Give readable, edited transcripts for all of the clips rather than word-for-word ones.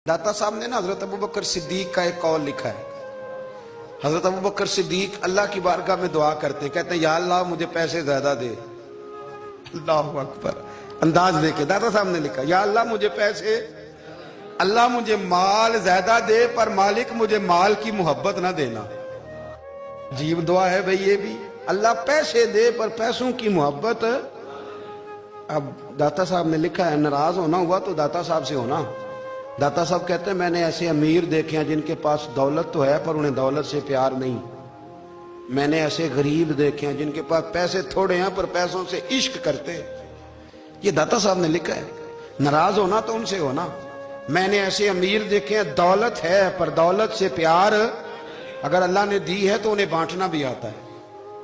दाता साहब ने ना हजरत अबू बकर सिद्दीक का एक कौल लिखा है। हजरत अबू बकर सिद्दीक अल्लाह की बारगाह में दुआ करते, कहते हैं या अल्लाह मुझे पैसे ज्यादा दे। अल्लाहु अकबर, अंदाज देखे दाता साहब ने लिखा, या अल्लाह मुझे पैसे, अल्लाह मुझे माल ज्यादा दे पर मालिक मुझे माल की मोहब्बत ना देना। अजीब दुआ है भाई ये भी, अल्लाह पैसे दे पर पैसों की मोहब्बत। अब दाता साहब ने लिखा है, नाराज होना हुआ तो दाता साहब से होना। दाता साहब कहते हैं मैंने ऐसे अमीर देखे हैं जिनके पास दौलत तो है पर उन्हें दौलत से प्यार नहीं। मैंने ऐसे गरीब देखे हैं जिनके पास पैसे थोड़े हैं पर पैसों से इश्क करते। ये दाता साहब ने लिखा है, नाराज होना तो उनसे होना। मैंने ऐसे अमीर देखे हैं दौलत है पर दौलत से प्यार, अगर अल्लाह ने दी है तो उन्हें बांटना भी आता है,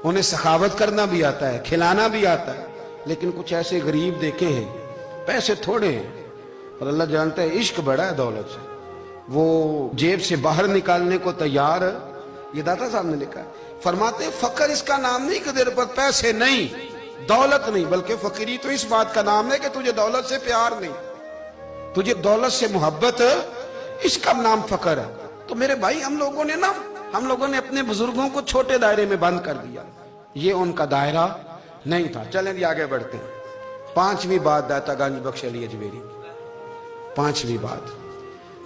उन्हें सखावत करना भी आता है, खिलाना भी आता है। लेकिन कुछ ऐसे गरीब देखे हैं पैसे थोड़े हैं और अल्लाह जानता है इश्क बड़ा है दौलत से, वो जेब से बाहर निकालने को तैयार। ये दाता साहब ने लिखा है, फरमाते फकर इसका नाम नहीं कि तेरे पर पैसे नहीं, दौलत नहीं, बल्कि फकीरी तो इस बात का नाम है कि तुझे दौलत से प्यार नहीं, तुझे दौलत से मोहब्बत, इसका नाम फकर है। तो मेरे भाई हम लोगों ने अपने बुजुर्गों को छोटे दायरे में बंद कर दिया, ये उनका दायरा नहीं था। चलें जी आगे बढ़ते हैं। पांचवी बात दाता गंज बख्श अली अजमेरी, पांचवी बात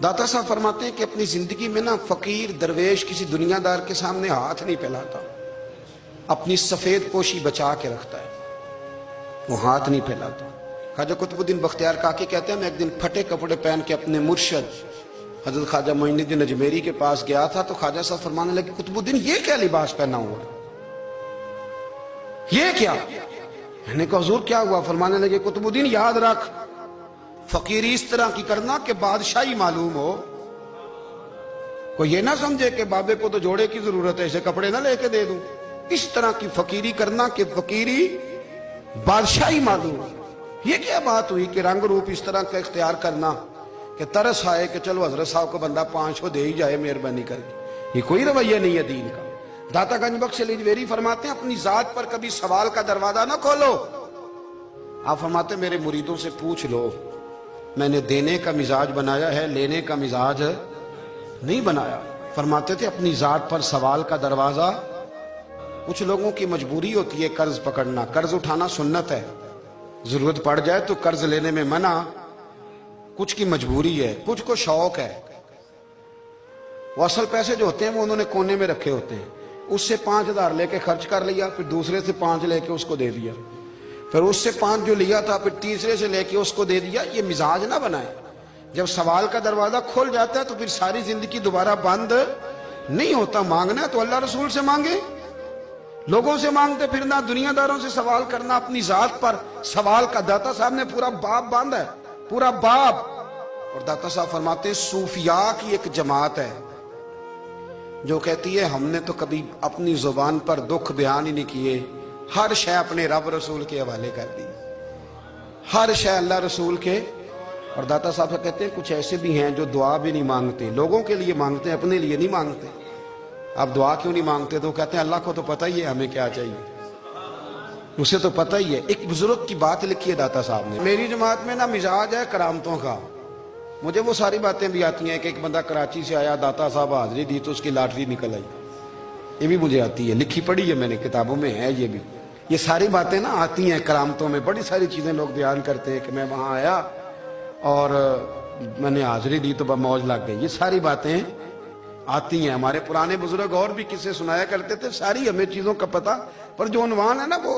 दाता साहब फरमाते हैं कि अपनी जिंदगी में ना फकीर दरवेश किसी दुनियादार के सामने हाथ नहीं फैलाता, अपनी सफेद पोशी बचा के रखता है, वो हाथ नहीं फैलाता। ख्वाजा कुतुबुद्दीन बख्तियार काकी कहते हैं मैं एक दिन फटे कपड़े पहन के अपने मुर्शद हजरत ख्वाजा मोइनुद्दीन अजमेरी के पास गया था तो ख्वाजा साहब फरमाने लगे कुतुबुद्दीन ये क्या लिबास पहना हुआ, ये क्या? मैंने कहा हुजूर क्या हुआ? फरमाने लगे कुतुबुद्दीन याद रख, फकीरी इस तरह की करना कि बादशाही मालूम हो, कोई ये ना समझे कि बाबे को तो जोड़े की जरूरत है, इसे कपड़े ना लेके दे दूं। इस तरह की फकीरी करना कि फकीरी बादशाही मालूम हो। ये क्या बात हुई कि रंग रूप इस तरह का इख्तियार करना कि तरस आए कि चलो हजरत साहब को बंदा 500 दे ही जाए मेहरबानी करके, ये कोई रवैया नहीं है दीन का। दाता गंज बख्श अली अजमेरी फरमाते हैं अपनी जात पर कभी सवाल का दरवाजा ना खोलो। आप फरमाते मेरे मुरीदों से पूछ लो, मैंने देने का मिजाज बनाया है, लेने का मिजाज नहीं बनाया। फरमाते थे अपनी जात पर सवाल का दरवाजा। कुछ लोगों की मजबूरी होती है कर्ज पकड़ना, कर्ज उठाना सुन्नत है, जरूरत पड़ जाए तो कर्ज लेने में मना। कुछ की मजबूरी है, कुछ को शौक है, वो असल पैसे जो होते हैं वो उन्होंने कोने में रखे होते हैं, उससे 5000 लेके खर्च कर लिया, फिर दूसरे से 5 लेके उसको दे दिया, फिर उससे 5 जो लिया था फिर तीसरे से लेके उसको दे दिया। ये मिजाज ना बनाए। जब सवाल का दरवाजा खुल जाता है तो फिर सारी जिंदगी दोबारा बंद नहीं होता। मांगना है तो अल्लाह रसूल से मांगे, लोगों से मांगते फिरना, दुनियादारों से सवाल करना, अपनी जात पर सवाल का। दाता साहब ने पूरा बाब बांधा है, पूरा बाब। और दाता साहब फरमाते सूफिया की एक जमात है जो कहती है हमने तो कभी अपनी जुबान पर दुख बयान ही नहीं किए, हर शय अपने रब रसूल के हवाले कर दी, हर शय अल्लाह रसूल के। और दाता साहब कहते हैं कुछ ऐसे भी हैं जो दुआ भी नहीं मांगते, लोगों के लिए मांगते हैं, अपने लिए नहीं मांगते। आप दुआ क्यों नहीं मांगते? तो कहते हैं अल्लाह को तो पता ही है हमें क्या चाहिए, उसे तो पता ही है। एक बुजुर्ग की बात लिखी है दाता साहब ने, मेरी जमात में ना मिजाज है करामतों का, मुझे वो सारी बातें भी आती हैं कि एक बंदा कराची से आया, दाता साहब हाजिरी दी तो उसकी लॉटरी निकल आई, ये भी मुझे आती है, लिखी पढ़ी है मैंने, किताबों में है ये भी। ये सारी बातें ना आती हैं करामतों में, बड़ी सारी चीजें लोग बयान करते हैं कि मैं वहां आया और मैंने हाजिरी दी तो मौज लग गई। ये सारी बातें आती हैं, हमारे पुराने बुजुर्ग और भी किस्से सुनाया करते थे, सारी हमें चीजों का पता। पर जो उन्वान है ना वो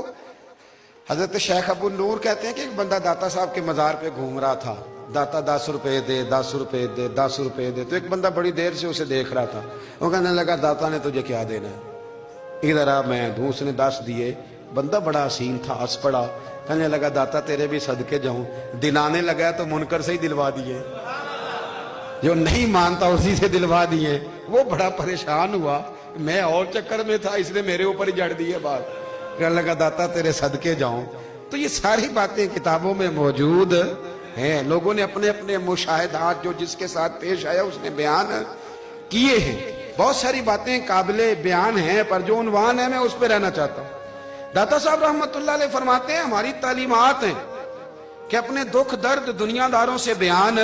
हजरत शेख अबू नूर कहते हैं कि एक बंदा दाता साहब के मजार पे घूम रहा था, दाता 10 रुपए दे, 10 रुपए दे, 10 रुपए दे। तो एक बंदा बड़ी देर से उसे देख रहा था, वो कहने लगा दाता ने तुझे क्या देना है, इधर आ मैं दूं। उसने 10 दिए। बंदा बड़ा हसीन था, हंस पड़ा, कहने लगा दाता तेरे भी सदके जाऊं। दिलाने लगा तो मुनकर से ही दिलवा दिए, जो नहीं मानता उसी से दिलवा दिए। वो बड़ा परेशान हुआ, मैं और चक्कर में था इसलिए मेरे ऊपर ही जड़ दिए बात। कहने लगा दाता तेरे सदके जाऊं। तो ये सारी बातें किताबों में मौजूद हैं, लोगों ने अपने अपने मुशाहिदात जो जिसके साथ पेश आया उसने बयान किए हैं। बहुत सारी बातें काबिले बयान हैं पर जो उन्वान है मैं उस पर रहना चाहता हूं। दाता साहब रहमतुल्लाह अलैह फरमाते हैं हमारी तालीमात हैं कि अपने दुख दर्द दुनियादारों से बयान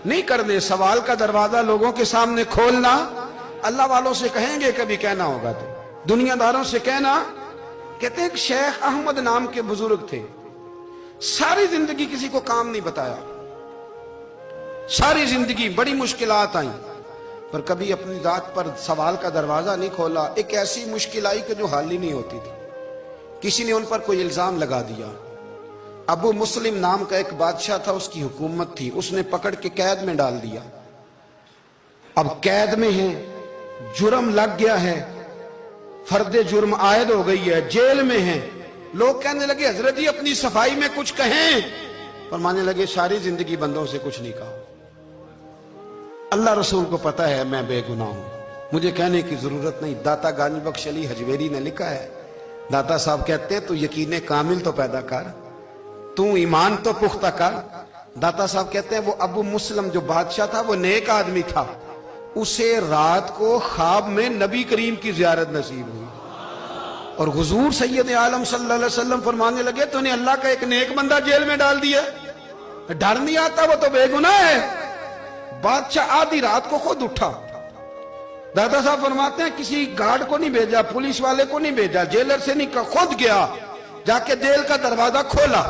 نہیں کرنے. سوال کا دروازہ لوگوں کے سامنے کھولنا اللہ والوں سے کہیں گے کبھی کہنا ہوگا تو دنیا داروں سے کہنا. کہتے ہیں کہ شیخ احمد نام کے بزرگ تھے, ساری زندگی کسی کو کام نہیں بتایا, ساری زندگی بڑی مشکلات آئیں پر کبھی اپنی ذات پر سوال کا دروازہ نہیں کھولا. ایک ایسی مشکل آئی کہ جو حل ہی نہیں ہوتی تھی, کسی نے ان پر کوئی الزام لگا دیا. ابو مسلم نام کا ایک بادشاہ تھا, اس کی حکومت تھی, اس نے پکڑ کے قید میں ڈال دیا. اب قید میں ہیں, جرم لگ گیا ہے, فرد جرم عائد ہو گئی ہے, جیل میں ہیں. لوگ کہنے لگے حضرت جی اپنی صفائی میں کچھ کہیں. فرمانے لگے ساری زندگی بندوں سے کچھ نہیں کہا, اللہ رسول کو پتا ہے میں بے گناہ ہوں, مجھے کہنے کی ضرورت نہیں. داتا گانی بخش علی حجویری نے لکھا ہے, داتا صاحب کہتے ہیں تو یقین کامل تو پیدا کر, تو ایمان تو پختہ کر. داتا صاحب کہتے ہیں وہ ابو مسلم جو بادشاہ تھا وہ نیک آدمی تھا, اسے رات کو خواب میں نبی کریم کی زیارت نصیب ہوئی اور حضور سید عالم صلی اللہ علیہ وسلم فرمانے لگے تو نے اللہ کا ایک نیک بندہ جیل میں ڈال دیا, ڈر نہیں آتا, وہ تو بے گناہ ہے. بادشاہ آدھی رات کو خود اٹھا. دادا صاحب فرماتے ہیں کسی گارڈ کو نہیں بھیجا, پولیس والے کو نہیں بھیجا, جیلر سے نہیں کہا, خود گیا, جا کے جیل کا دروازہ کھولا.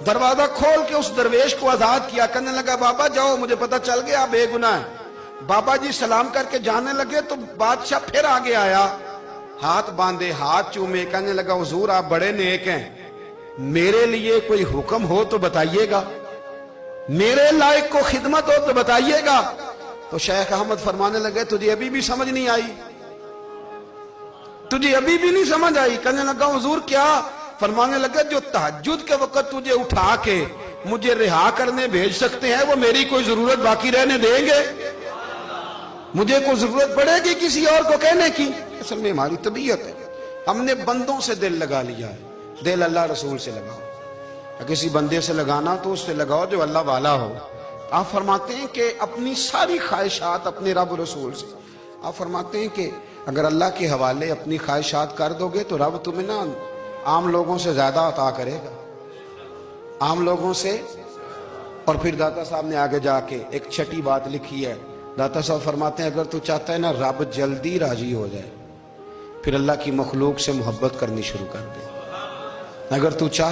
دروازہ کھول کے اس درویش کو آزاد کیا, کہنے لگا بابا جاؤ مجھے پتا چل گیا بے گناہ ہے. بابا جی سلام کر کے جانے لگے تو بادشاہ پھر آگے آیا, ہاتھ باندھے, ہاتھ چومے, کہنے لگا حضور آپ بڑے نیک ہیں, میرے لیے کوئی حکم ہو تو بتائیے گا, میرے لائق کو خدمت ہو تو بتائیے گا. تو شیخ احمد فرمانے لگے تجھے ابھی بھی سمجھ نہیں آئی, تجھے ابھی بھی نہیں سمجھ آئی. کہنے لگا حضور کیا؟ فرمانے لگے جو تہجد کے وقت تجھے اٹھا کے مجھے رہا کرنے بھیج سکتے ہیں وہ میری کوئی ضرورت باقی رہنے دیں گے؟ مجھے کوئی ضرورت پڑے گی کسی اور کو کہنے کی؟ اصل میں ہماری طبیعت ہے, ہم نے بندوں سے دل لگا لیا ہے. دل اللہ رسول سے لگاؤ, کسی بندے سے لگانا تو اس سے لگاؤ جو اللہ والا ہو. آپ فرماتے ہیں کہ اپنی ساری خواہشات اپنے رب رسول سے, آپ فرماتے ہیں کہ اگر اللہ کے حوالے اپنی خواہشات کر دو گے تو رب تمہیں نا عام لوگوں سے زیادہ عطا کرے گا, عام لوگوں سے. اور پھر داتا صاحب نے آگے جا کے ایک چھٹی بات لکھی ہے. داتا صاحب فرماتے ہیں اگر تو چاہتا ہے نا رب جلدی راضی ہو جائے, پھر اللہ کی مخلوق سے محبت کرنی شروع کر دے. اگر تو چاہتا